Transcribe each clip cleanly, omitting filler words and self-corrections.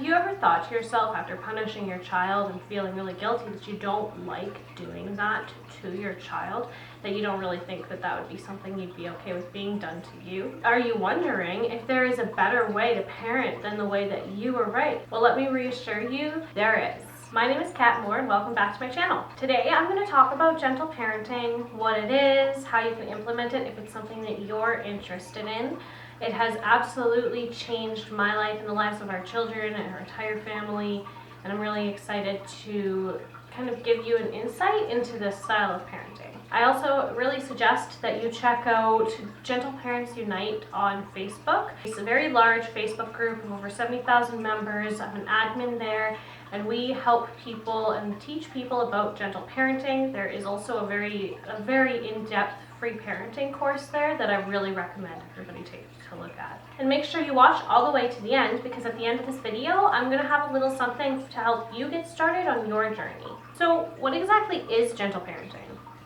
you ever thought to yourself after punishing your child and feeling really guilty that you don't like doing that to your child, that you don't really think that that would be something you'd be okay with being done to you? Are you wondering if there is a better way to parent than the way that you were raised? Well, let me reassure you, there is. My name is Kat Moore and welcome back to my channel. Today I'm going to talk about gentle parenting, what it is, how you can implement it if it's something that you're interested in. It has absolutely changed my life and the lives of our children and our entire family, and I'm really excited to kind of give you an insight into this style of parenting. I also really suggest that you check out Gentle Parents Unite on Facebook. It's a very large Facebook group of over 70,000 members. I'm an admin there, and we help people and teach people about gentle parenting. There is also a very in-depth free parenting course there that I really recommend everybody take to look at. And make sure you watch all the way to the end, because at the end of this video I'm going to have a little something to help you get started on your journey. So what exactly is gentle parenting?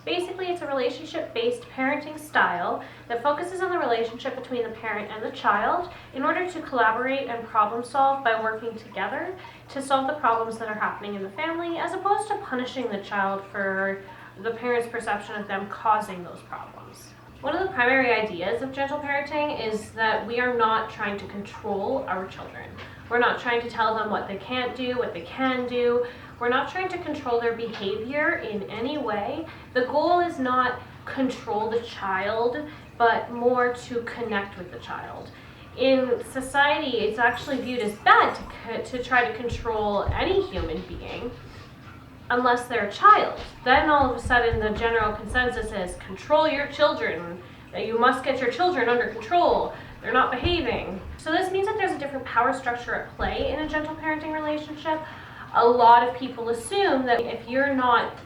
Basically, it's a relationship-based parenting style that focuses on the relationship between the parent and the child in order to collaborate and problem solve by working together to solve the problems that are happening in the family, as opposed to punishing the child for the parent's perception of them causing those problems. One of the primary ideas of gentle parenting is that we are not trying to control our children. We're not trying to tell them what they can't do, what they can do. We're not trying to control their behavior in any way. The goal is not control the child, but more to connect with the child. In society, it's actually viewed as bad to try to control any human being, unless they're a child. Then all of a sudden the general consensus is control your children, that you must get your children under control. They're not behaving. So this means that there's a different power structure at play in a gentle parenting relationship. A lot of people assume that if you're not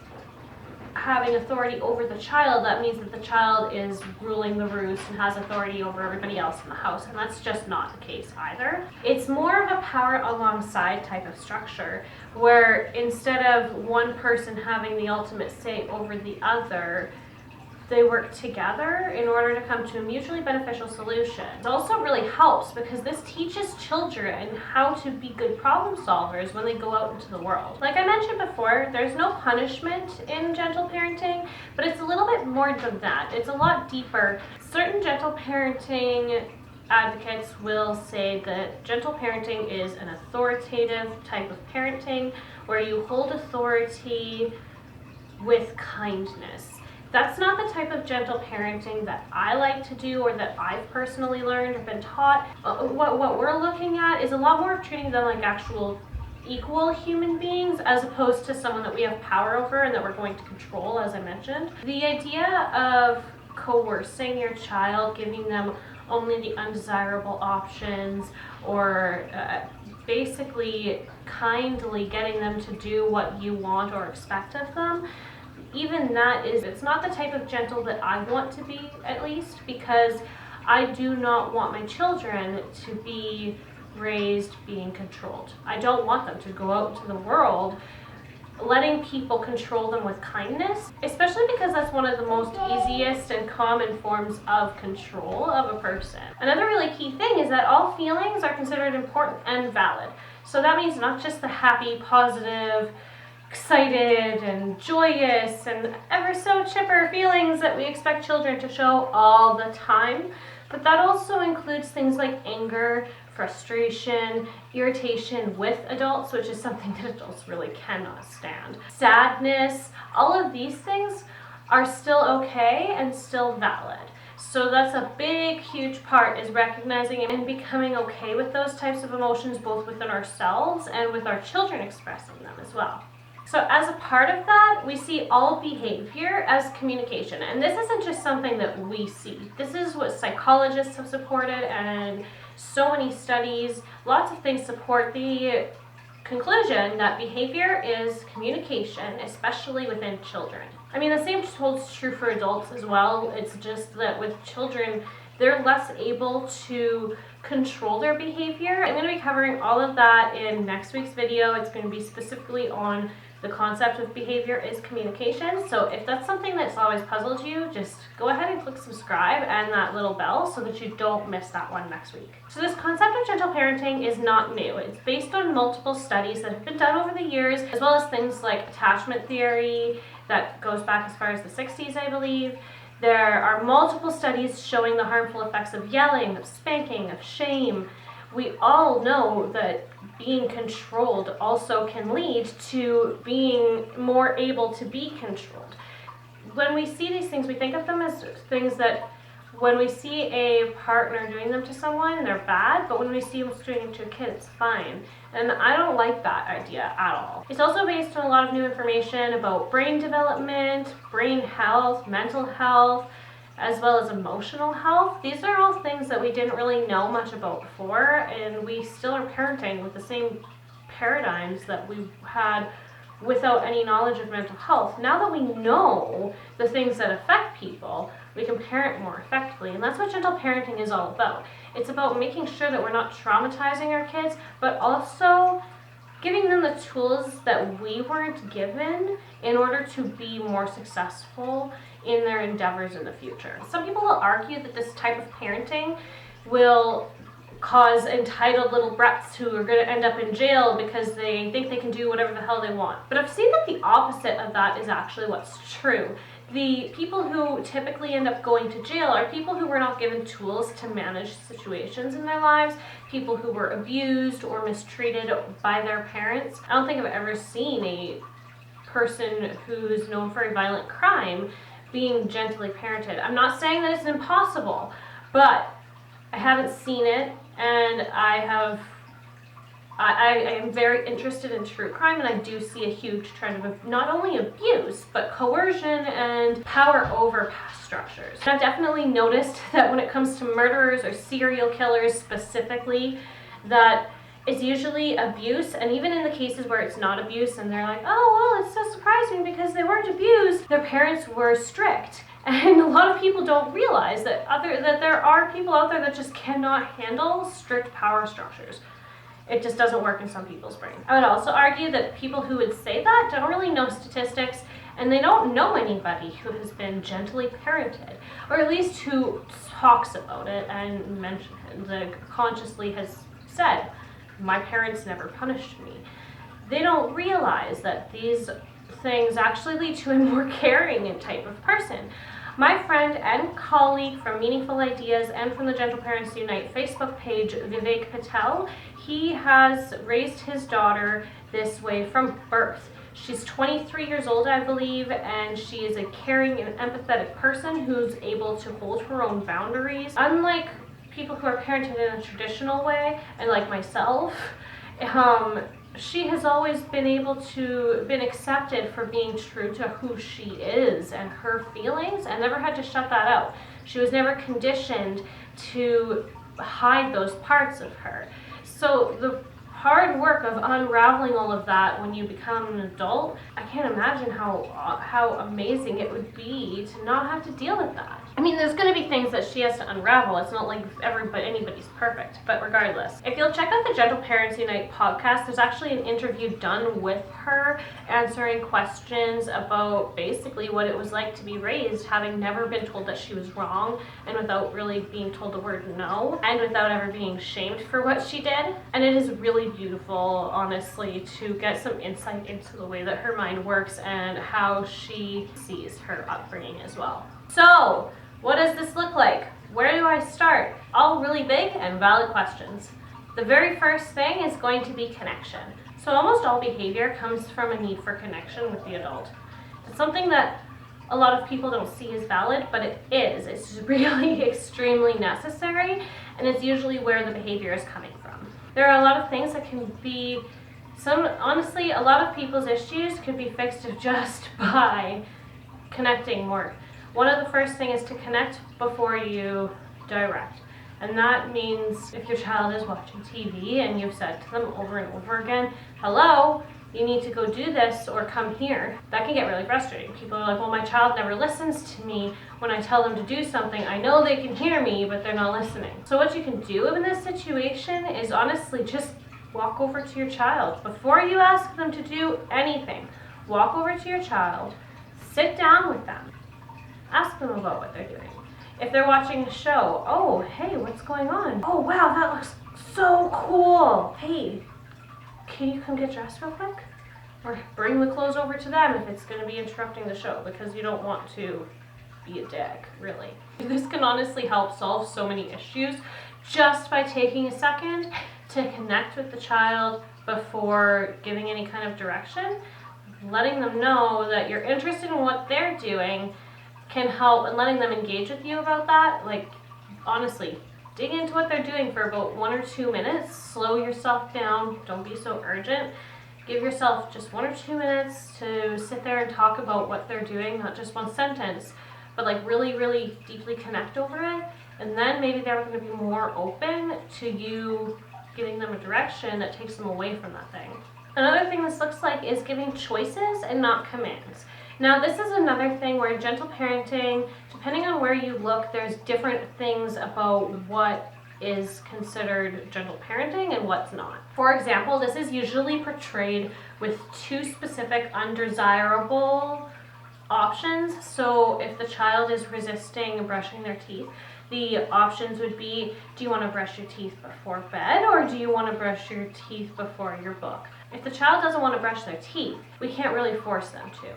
having authority over the child, that means that the child is ruling the roost and has authority over everybody else in the house, and that's just not the case either. It's more of a power alongside type of structure, where instead of one person having the ultimate say over the other, they work together in order to come to a mutually beneficial solution. It also really helps because this teaches children how to be good problem solvers when they go out into the world. Like I mentioned before, there's no punishment in gentle parenting, but it's a little bit more than that. It's a lot deeper. Certain gentle parenting advocates will say that gentle parenting is an authoritative type of parenting where you hold authority with kindness. That's not the type of gentle parenting that I like to do or that I've personally learned or been taught. What we're looking at is a lot more of treating them like actual equal human beings, as opposed to someone that we have power over and that we're going to control, as I mentioned. The idea of coercing your child, giving them only the undesirable options, or basically kindly getting them to do what you want or expect of them, even that it's not the type of gentle that I want to be, at least, because I do not want my children to be raised being controlled. I don't want them to go out into the world letting people control them with kindness, especially because that's one of the most easiest and common forms of control of a person. Another really key thing is that all feelings are considered important and valid. So that means not just the happy, positive, excited and joyous and ever so chipper feelings that we expect children to show all the time, but that also includes things like anger, frustration, irritation with adults, which is something that adults really cannot stand, sadness. All of these things are still okay and still valid. So that's a big, huge part, is recognizing and becoming okay with those types of emotions, both within ourselves and with our children expressing them as well. So as a part of that, we see all behavior as communication. And this isn't just something that we see. This is what psychologists have supported, and so many studies, lots of things support the conclusion that behavior is communication, especially within children. I mean, the same holds true for adults as well. It's just that with children, they're less able to control their behavior. I'm going to be covering all of that in next week's video. It's going to be specifically on The concept of behavior is communication. So if that's something that's always puzzled you, just go ahead and click subscribe and that little bell so that you don't miss that one next week. So this concept of gentle parenting is not new. It's based on multiple studies that have been done over the years, as well as things like attachment theory that goes back as far as the 60s, I believe. There are multiple studies showing the harmful effects of yelling, of spanking, of shame. We all know that being controlled also can lead to being more able to be controlled. When we see these things, we think of them as things that when we see a partner doing them to someone, they're bad, but when we see them doing them to a kid, it's fine. And I don't like that idea at all. It's also based on a lot of new information about brain development, brain health, mental health, as well as emotional health. These are all things that we didn't really know much about before, and we still are parenting with the same paradigms that we had without any knowledge of mental health. Now that we know the things that affect people, we can parent more effectively, and that's what gentle parenting is all about. It's about making sure that we're not traumatizing our kids, but also giving them the tools that we weren't given in order to be more successful in their endeavors in the future. Some people will argue that this type of parenting will cause entitled little brats who are going to end up in jail because they think they can do whatever the hell they want. But I've seen that the opposite of that is actually what's true. The people who typically end up going to jail are people who were not given tools to manage situations in their lives, people who were abused or mistreated by their parents. I don't think I've ever seen a person who's known for a violent crime being gently parented. I'm not saying that it's impossible, but I haven't seen it, and I am very interested in true crime, and I do see a huge trend of not only abuse, but coercion and power over structures. And I've definitely noticed that when it comes to murderers or serial killers specifically, that it's usually abuse, and even in the cases where it's not abuse and they're like, oh, well, it's so surprising because they weren't abused, their parents were strict. And a lot of people don't realize that there are people out there that just cannot handle strict power structures. It just doesn't work in some people's brain. I would also argue that people who would say that don't really know statistics, and they don't know anybody who has been gently parented, or at least who talks about it and consciously has said, my parents never punished me. They don't realize that these things actually lead to a more caring type of person. My friend and colleague from Meaningful Ideas and from the Gentle Parents Unite Facebook page, Vivek Patel, he has raised his daughter this way from birth. She's 23 years old, I believe, and she is a caring and empathetic person who's able to hold her own boundaries. Unlike people who are parented in a traditional way, and like myself, she has always been accepted for being true to who she is and her feelings, and never had to shut that out. She was never conditioned to hide those parts of her. So the hard work of unraveling all of that when you become an adult, I can't imagine how amazing it would be to not have to deal with that. I mean, there's going to be things that she has to unravel. It's not like anybody's perfect, but regardless. If you'll check out the Gentle Parents Unite podcast, there's actually an interview done with her answering questions about basically what it was like to be raised, having never been told that she was wrong, and without really being told the word no, and without ever being shamed for what she did. And it is really beautiful, honestly, to get some insight into the way that her mind works and how she sees her upbringing as well. So, what does this look like? Where do I start? All really big and valid questions. The very first thing is going to be connection. So almost all behavior comes from a need for connection with the adult. It's something that a lot of people don't see as valid, but it is. It's really extremely necessary, and it's usually where the behavior is coming from. There are a lot of things that can be, honestly, a lot of people's issues could be fixed just by connecting more. One of the first things is to connect before you direct. And that means if your child is watching TV and you've said to them over and over again, hello, you need to go do this or come here, that can get really frustrating. People are like, well, my child never listens to me when I tell them to do something. I know they can hear me, but they're not listening. So what you can do in this situation is honestly just walk over to your child. Before you ask them to do anything, Walk over to your child, sit down with them, ask them about what they're doing. If they're watching a show, oh, hey, what's going on? Oh, wow, that looks so cool. Hey, can you come get dressed real quick? Or bring the clothes over to them if it's going to be interrupting the show, because you don't want to be a dick, really. This can honestly help solve so many issues just by taking a second to connect with the child before giving any kind of direction. Letting them know that you're interested in what they're doing can help, and letting them engage with you about that. Like, honestly, dig into what they're doing for about 1 or 2 minutes. Slow yourself down. Don't be so urgent. Give yourself just 1 or 2 minutes to sit there and talk about what they're doing, not just one sentence, but like really, really deeply connect over it. And then maybe they're going to be more open to you giving them a direction that takes them away from that thing. Another thing this looks like is giving choices and not commands. Now, this is another thing where gentle parenting, depending on where you look, there's different things about what is considered gentle parenting and what's not. For example, this is usually portrayed with 2 specific undesirable options. So if the child is resisting brushing their teeth, the options would be, do you want to brush your teeth before bed, or do you want to brush your teeth before your book? If the child doesn't want to brush their teeth, we can't really force them to.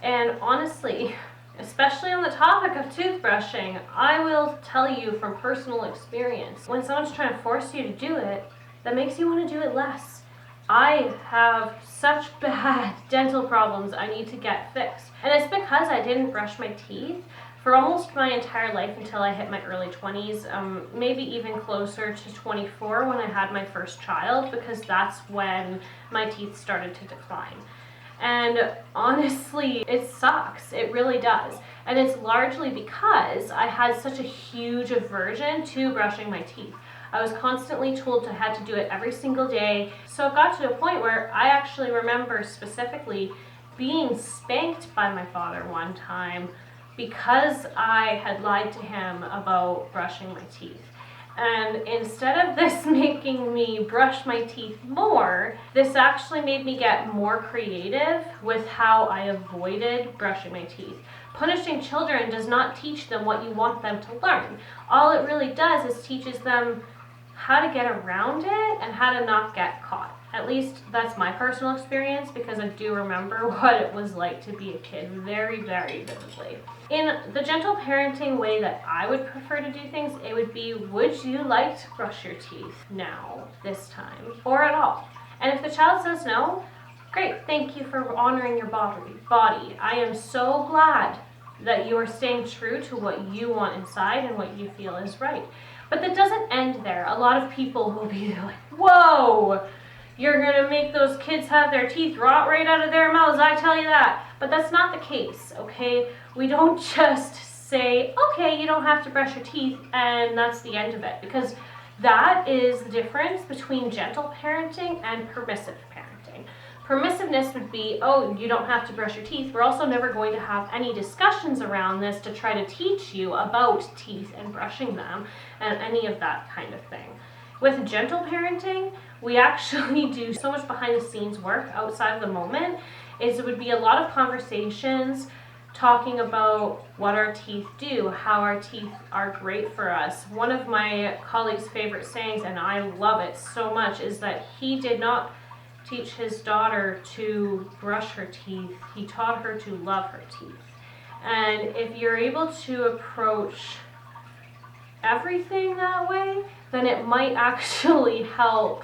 And honestly, especially on the topic of toothbrushing, I will tell you from personal experience, when someone's trying to force you to do it, that makes you want to do it less. I have such bad dental problems I need to get fixed. And it's because I didn't brush my teeth for almost my entire life until I hit my early 20s, maybe even closer to 24 when I had my first child, because that's when my teeth started to decline. And honestly, it sucks. It really does. And it's largely because I had such a huge aversion to brushing my teeth. I was constantly told I had to do it every single day. So it got to a point where I actually remember specifically being spanked by my father one time because I had lied to him about brushing my teeth. And instead of this making me brush my teeth more, this actually made me get more creative with how I avoided brushing my teeth. Punishing children does not teach them what you want them to learn. All it really does is teaches them how to get around it and how to not get caught. At least that's my personal experience, because I do remember what it was like to be a kid very, very vividly. In the gentle parenting way that I would prefer to do things, it would be, would you like to brush your teeth now, this time, or at all? And if the child says no, great, thank you for honoring your body. I am so glad that you are staying true to what you want inside and what you feel is right. But that doesn't end there. A lot of people will be like, whoa, you're gonna make those kids have their teeth rot right out of their mouths, I tell you that. But that's not the case, okay? We don't just say, okay, you don't have to brush your teeth, and that's the end of it. Because that is the difference between gentle parenting and permissive parenting. Permissiveness would be, oh, you don't have to brush your teeth. We're also never going to have any discussions around this to try to teach you about teeth and brushing them and any of that kind of thing. With gentle parenting, we actually do so much behind the scenes work outside of the moment. It would be a lot of conversations talking about what our teeth do, how our teeth are great for us. One of my colleagues' favorite sayings, and I love it so much, is that he did not teach his daughter to brush her teeth. He taught her to love her teeth. And if you're able to approach everything that way, then it might actually help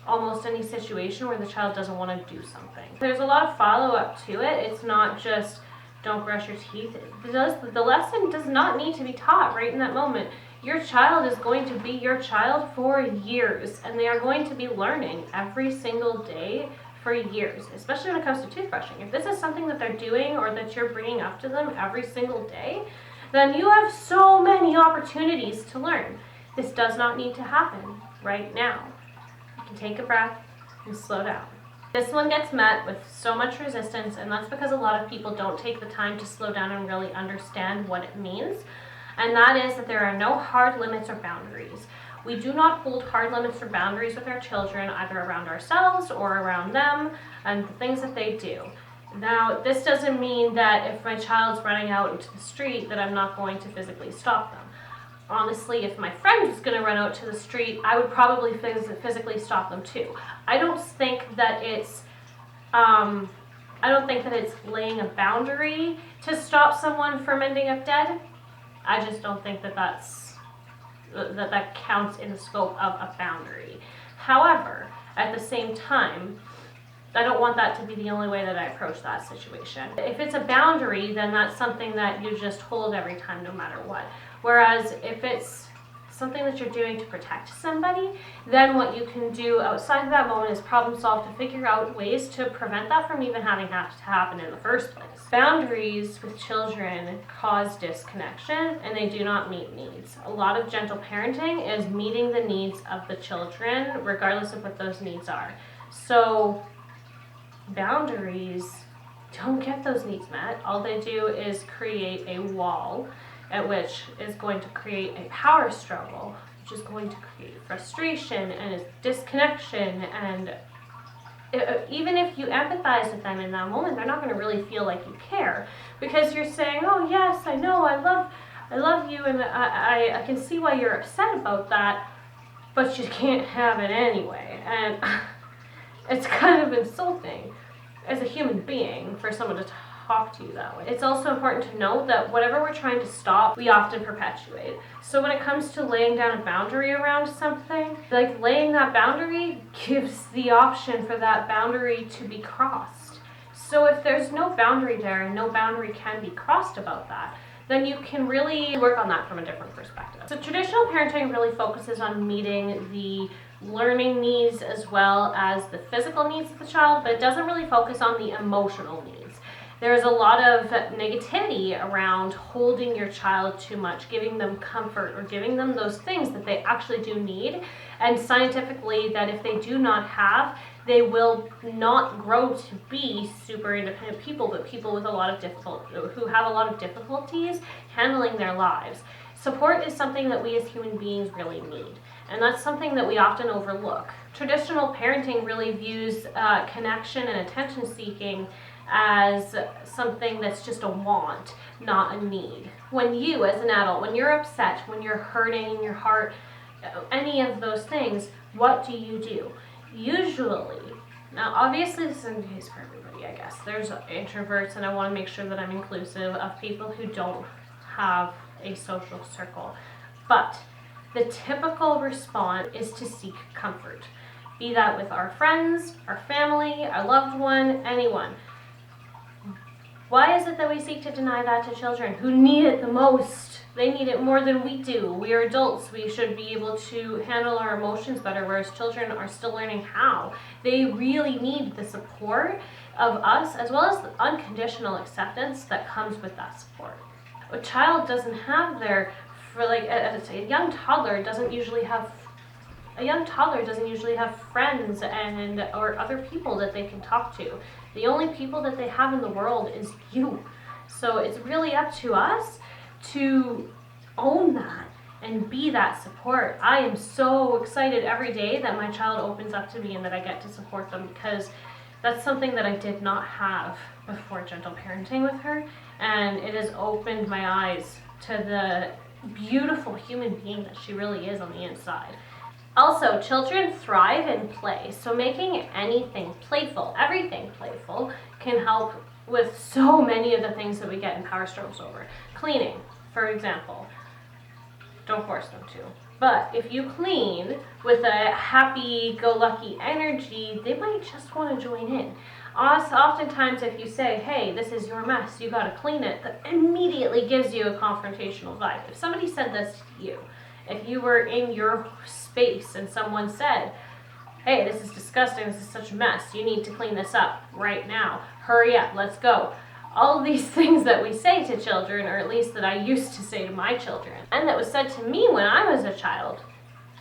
almost any situation where the child doesn't want to do something. There's a lot of follow-up to it. It's not just don't brush your teeth. The lesson does not need to be taught right in that moment. Your child is going to be your child for years, and they are going to be learning every single day for years, especially when it comes to toothbrushing. If this is something that they're doing or that you're bringing up to them every single day, then you have so many opportunities to learn. This does not need to happen right now. You can take a breath and slow down. This one gets met with so much resistance, and that's because a lot of people don't take the time to slow down and really understand what it means. And that is that there are no hard limits or boundaries. We do not hold hard limits or boundaries with our children, either around ourselves or around them and the things that they do. Now, this doesn't mean that if my child's running out into the street that I'm not going to physically stop them. Honestly, if my friend was going to run out to the street, I would probably physically stop them too. I don't think that it's laying a boundary to stop someone from ending up dead. I just don't think that that counts in the scope of a boundary. However, at the same time, I don't want that to be the only way that I approach that situation. If it's a boundary, then that's something that you just hold every time, no matter what. Whereas if it's something that you're doing to protect somebody, then what you can do outside of that moment is problem solve to figure out ways to prevent that from even having to happen in the first place. Boundaries with children cause disconnection, and they do not meet needs. A lot of gentle parenting is meeting the needs of the children, regardless of what those needs are. So boundaries don't get those needs met. All they do is create a wall, at which is going to create a power struggle, which is going to create frustration and disconnection. And even if you empathize with them in that moment, they're not going to really feel like you care, because you're saying, oh yes, I know, I love you, and I can see why you're upset about that, but you can't have it anyway. And it's kind of insulting as a human being for someone to talk to you that way. It's also important to note that whatever we're trying to stop, we often perpetuate. So when it comes to laying down a boundary around something, like laying that boundary gives the option for that boundary to be crossed. So if there's no boundary there and no boundary can be crossed about that, then you can really work on that from a different perspective. So traditional parenting really focuses on meeting the learning needs as well as the physical needs of the child, but it doesn't really focus on the emotional needs. There's a lot of negativity around holding your child too much, giving them comfort or giving them those things that they actually do need, and scientifically that if they do not have, they will not grow to be super independent people, but people with who have a lot of difficulties handling their lives. Support is something that we as human beings really need, and that's something that we often overlook. Traditional parenting really views connection and attention seeking as something that's just a want, not a need. When you, as an adult, when you're upset, when you're hurting in your heart, any of those things, what do? Usually, now obviously this isn't the case for everybody, I guess. There's introverts, and I want to make sure that I'm inclusive of people who don't have a social circle. But the typical response is to seek comfort. Be that with our friends, our family, our loved one, anyone. Why is it that we seek to deny that to children who need it the most? They need it more than we do. We are adults. We should be able to handle our emotions better, whereas children are still learning how. They really need the support of us, as well as the unconditional acceptance that comes with that support. A child doesn't have a young toddler doesn't usually have friends or other people that they can talk to. The only people that they have in the world is you. So it's really up to us to own that and be that support. I am so excited every day that my child opens up to me and that I get to support them, because that's something that I did not have before gentle parenting with her, and it has opened my eyes to the beautiful human being that she really is on the inside. Also, children thrive in play, so making anything playful, everything playful, can help with so many of the things that we get in power struggles over. Cleaning, for example. Don't force them to. But if you clean with a happy-go-lucky energy, they might just want to join in. Oftentimes, if you say, hey, this is your mess, you gotta clean it, that immediately gives you a confrontational vibe. If somebody said this to you, if you were in your space and someone said, hey, this is disgusting, this is such a mess, you need to clean this up right now, hurry up, let's go. All of these things that we say to children, or at least that I used to say to my children, and that was said to me when I was a child,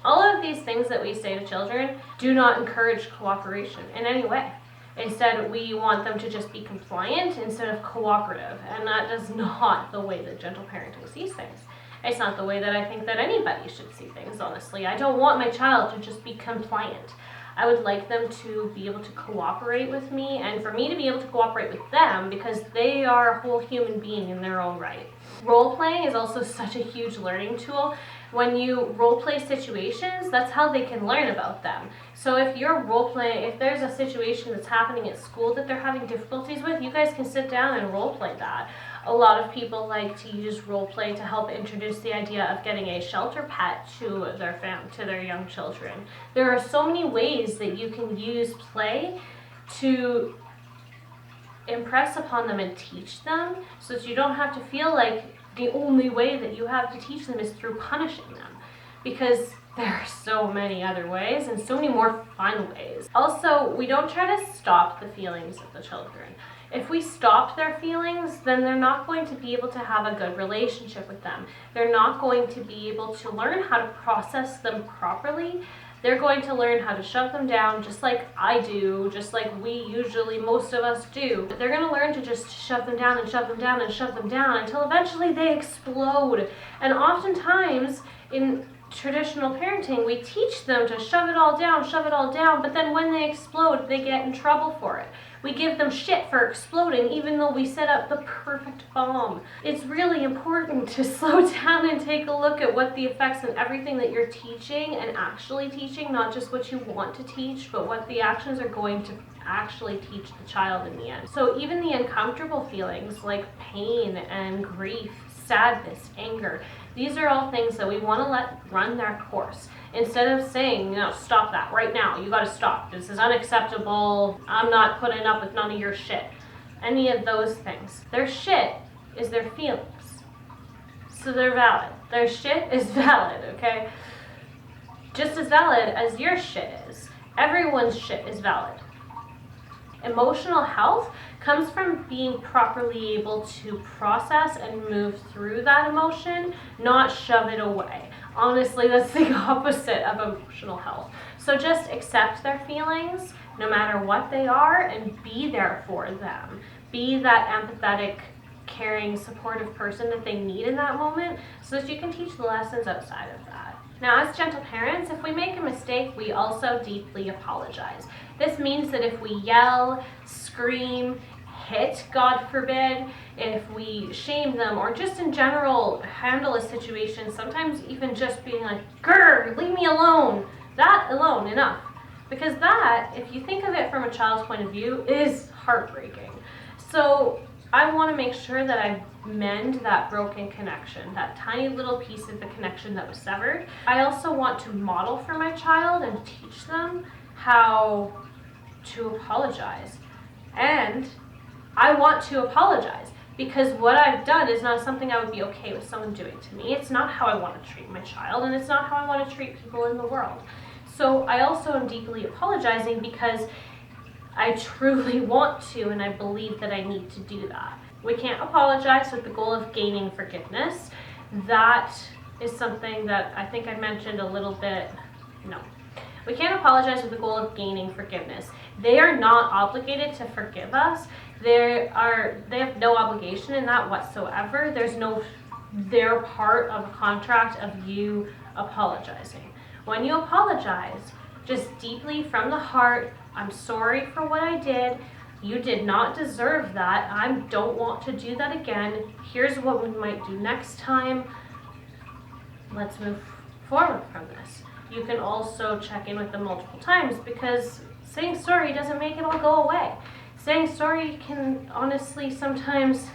all of these things that we say to children do not encourage cooperation in any way. Instead, we want them to just be compliant instead of cooperative, and that is not the way that gentle parenting sees things. It's not the way that I think that anybody should see things, honestly. I don't want my child to just be compliant. I would like them to be able to cooperate with me, and for me to be able to cooperate with them, because they are a whole human being in their own right. Role playing is also such a huge learning tool. When you role play situations, that's how they can learn about them. So if you're role playing, if there's a situation that's happening at school that they're having difficulties with, you guys can sit down and role play that. A lot of people like to use role play to help introduce the idea of getting a shelter pet to their young children. There are so many ways that you can use play to impress upon them and teach them, so that you don't have to feel like the only way that you have to teach them is through punishing them, because there are so many other ways and so many more fun ways. Also, we don't try to stop the feelings of the children. If we stop their feelings, then they're not going to be able to have a good relationship with them. They're not going to be able to learn how to process them properly. They're going to learn how to shove them down, just like I do, just like most of us do. They're going to learn to just shove them down and shove them down and shove them down until eventually they explode. And oftentimes in traditional parenting, we teach them to shove it all down, but then when they explode, they get in trouble for it. We give them shit for exploding, even though we set up the perfect bomb. It's really important to slow down and take a look at what the effects and everything that you're teaching and actually teaching, not just what you want to teach, but what the actions are going to actually teach the child in the end. So even the uncomfortable feelings like pain and grief, sadness, anger, these are all things that we want to let run their course. Instead of saying, stop that right now, you gotta stop, this is unacceptable, I'm not putting up with none of your shit. Any of those things. Their shit is their feelings. So they're valid. Their shit is valid, okay? Just as valid as your shit is. Everyone's shit is valid. Emotional health comes from being properly able to process and move through that emotion, not shove it away. Honestly, that's the opposite of emotional health. So just accept their feelings, no matter what they are, and be there for them. Be that empathetic, caring, supportive person that they need in that moment, so that you can teach the lessons outside of that. Now, as gentle parents, if we make a mistake, we also deeply apologize. This means that if we yell, scream, hit, God forbid, if we shame them, or just in general handle a situation, sometimes even just being like, grr, leave me alone, that alone, enough. Because that, if you think of it from a child's point of view, is heartbreaking. So I want to make sure that I mend that broken connection, that tiny little piece of the connection that was severed. I also want to model for my child and teach them how to apologize. And I want to apologize, because what I've done is not something I would be okay with someone doing to me. It's not how I want to treat my child, and it's not how I want to treat people in the world. So I also am deeply apologizing because I truly want to, and I believe that I need to do that. We can't apologize with the goal of gaining forgiveness. That is something that I think I mentioned a little bit. No. We can't apologize with the goal of gaining forgiveness. They are not obligated to forgive us. They have no obligation in that whatsoever. They're part of a contract of you apologizing. When you apologize, just deeply from the heart, I'm sorry for what I did. You did not deserve that. I don't want to do that again. Here's what we might do next time. Let's move forward from this. You can also check in with them multiple times, because saying sorry doesn't make it all go away. Saying sorry can honestly sometimes,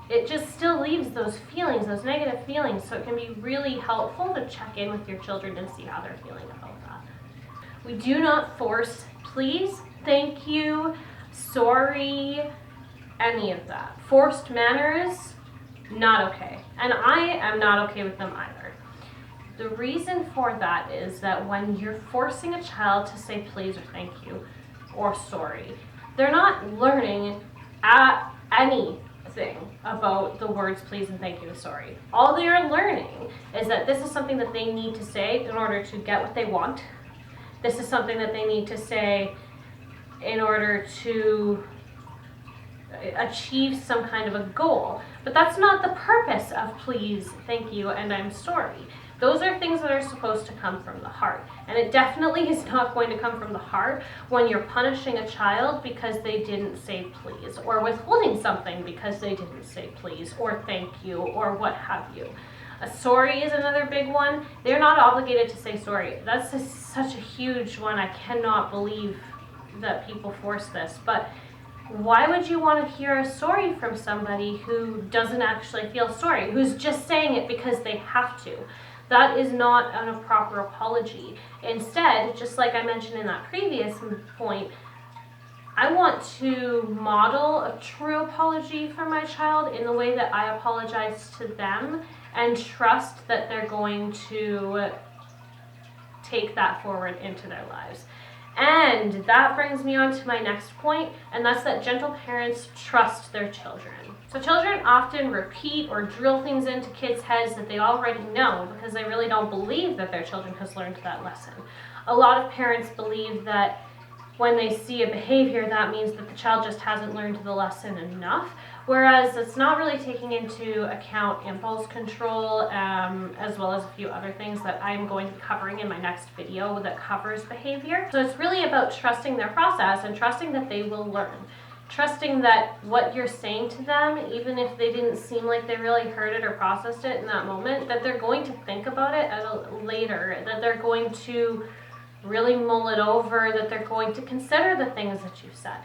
it just still leaves those feelings, those negative feelings, so it can be really helpful to check in with your children and see how they're feeling about that. We do not force please, thank you, sorry, any of that. Forced manners, not okay. And I am not okay with them either. The reason for that is that when you're forcing a child to say please or thank you or sorry, they're not learning anything about the words please and thank you and sorry. All they are learning is that this is something that they need to say in order to get what they want. This is something that they need to say in order to achieve some kind of a goal. But that's not the purpose of please, thank you, and I'm sorry. Those are things that are supposed to come from the heart. And it definitely is not going to come from the heart when you're punishing a child because they didn't say please, or withholding something because they didn't say please, or thank you, or what have you. A sorry is another big one. They're not obligated to say sorry. That's such a huge one. I cannot believe that people force this. But why would you want to hear a sorry from somebody who doesn't actually feel sorry, who's just saying it because they have to? That is not a proper apology. Instead, just like I mentioned in that previous point, I want to model a true apology for my child in the way that I apologize to them, and trust that they're going to take that forward into their lives. And that brings me on to my next point, and that's that gentle parents trust their children. So children often repeat or drill things into kids' heads that they already know because they really don't believe that their children has learned that lesson. A lot of parents believe that when they see a behavior, that means that the child just hasn't learned the lesson enough, whereas it's not really taking into account impulse control, as well as a few other things that I'm going to be covering in my next video that covers behavior. So it's really about trusting their process and trusting that they will learn. Trusting that what you're saying to them, even if they didn't seem like they really heard it or processed it in that moment, that they're going to think about it later, that they're going to really mull it over, that they're going to consider the things that you've said.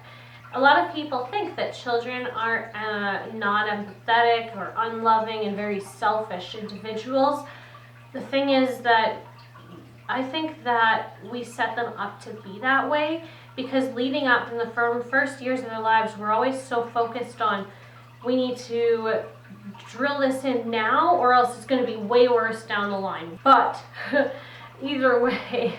A lot of people think that children are not empathetic or unloving and very selfish individuals. The thing is that I think that we set them up to be that way because leading up in the first years of their lives, we're always so focused on we need to drill this in now or else it's going to be way worse down the line. But either way,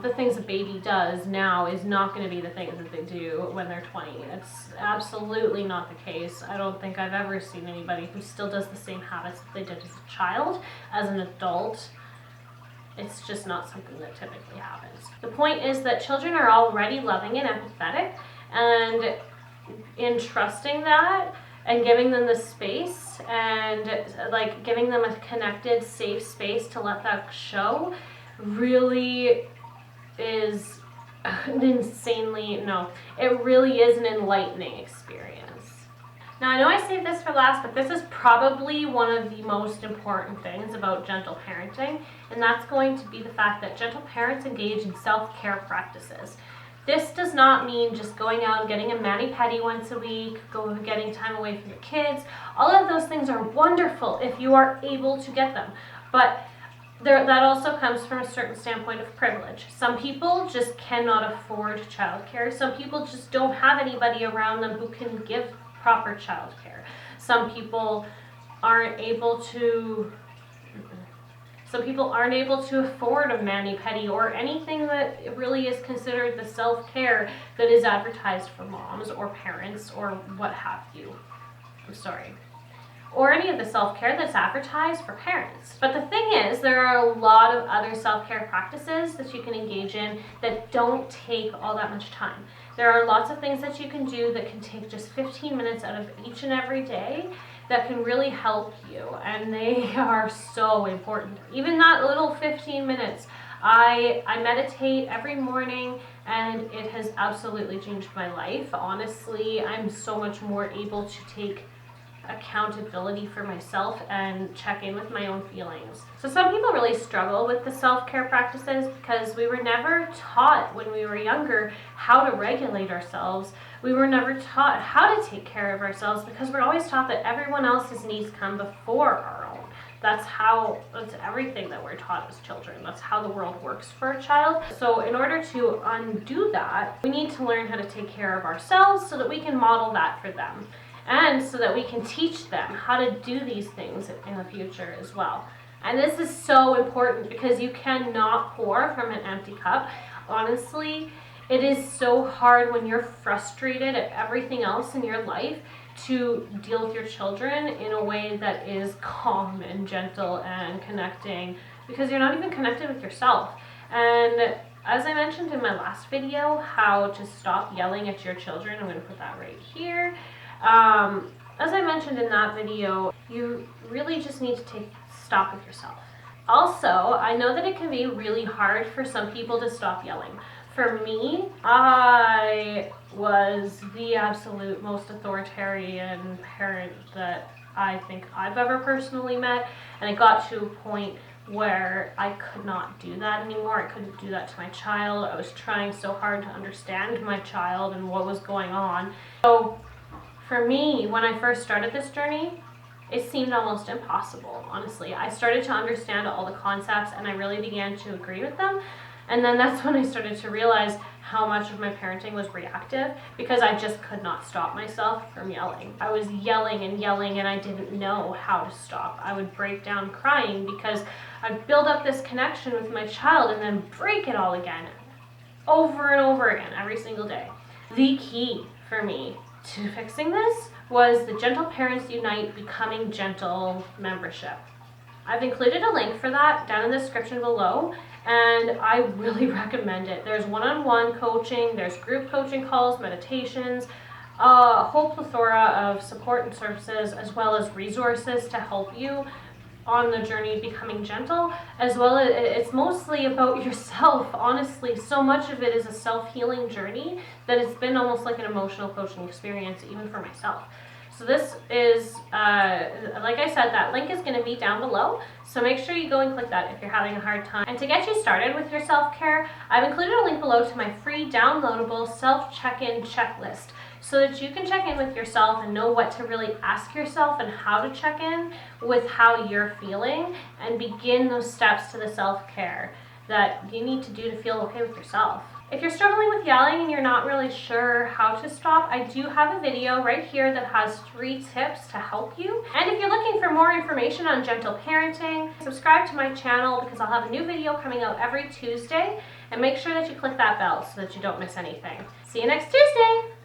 the things a baby does now is not going to be the things that they do when they're 20. It's absolutely not the case. I don't think I've ever seen anybody who still does the same habits that they did as a child, as an adult. It's just not something that typically happens. The point is that children are already loving and empathetic, and in trusting that and giving them the space and like giving them a connected, safe space to let that show really is it really is an enlightening experience. Now I know I saved this for last, but this is probably one of the most important things about gentle parenting, and that's going to be the fact that gentle parents engage in self-care practices. This does not mean just going out and getting a mani-pedi once a week, getting time away from your kids. All of those things are wonderful if you are able to get them, but that also comes from a certain standpoint of privilege. Some people just cannot afford childcare. Some people just don't have anybody around them who can give proper childcare. Some people aren't able to afford a mani-pedi or anything that really is considered the self-care that is advertised for moms or parents or what have you. Or any of the self-care that's advertised for parents. But the thing is, there are a lot of other self-care practices that you can engage in that don't take all that much time. There are lots of things that you can do that can take just 15 minutes out of each and every day that can really help you, and they are so important. Even that little 15 minutes. I meditate every morning, and it has absolutely changed my life. Honestly, I'm so much more able to take accountability for myself and check in with my own feelings. So some people really struggle with the self-care practices because we were never taught when we were younger how to regulate ourselves. We were never taught how to take care of ourselves because we're always taught that everyone else's needs come before our own. That's everything that we're taught as children. That's how the world works for a child. So in order to undo that, we need to learn how to take care of ourselves so that we can model that for them. And so that we can teach them how to do these things in the future as well. And this is so important because you cannot pour from an empty cup. Honestly, it is so hard when you're frustrated at everything else in your life to deal with your children in a way that is calm and gentle and connecting, because you're not even connected with yourself. And as I mentioned in my last video, how to stop yelling at your children, I'm going to put that right here. As I mentioned in that video, you really just need to take stock of yourself. Also, I know that it can be really hard for some people to stop yelling. For me, I was the absolute most authoritarian parent that I think I've ever personally met, and it got to a point where I could not do that anymore. I couldn't do that to my child. I was trying so hard to understand my child and what was going on. So for me, when I first started this journey, it seemed almost impossible, honestly. I started to understand all the concepts and I really began to agree with them. And then that's when I started to realize how much of my parenting was reactive, because I just could not stop myself from yelling. I was yelling and I didn't know how to stop. I would break down crying because I'd build up this connection with my child and then break it all again, over and over again, every single day. The key for me to fixing this was the Gentle Parents Unite Becoming Gentle membership. I've included a link for that down in the description below, and I really recommend it. There's one-on-one coaching, there's group coaching calls, meditations, a whole plethora of support and services, as well as resources to help you on the journey of becoming gentle, as well as it's mostly about yourself. Honestly, so much of it is a self-healing journey that it's been almost like an emotional coaching experience, even for myself. So this is, like I said, that link is going to be down below. So make sure you go and click that if you're having a hard time. And to get you started with your self-care, I've included a link below to my free downloadable self-check-in checklist, so that you can check in with yourself and know what to really ask yourself and how to check in with how you're feeling and begin those steps to the self-care that you need to do to feel okay with yourself. If you're struggling with yelling and you're not really sure how to stop, I do have a video right here that has 3 tips to help you. And if you're looking for more information on gentle parenting, subscribe to my channel because I'll have a new video coming out every Tuesday. And make sure that you click that bell so that you don't miss anything. See you next Tuesday!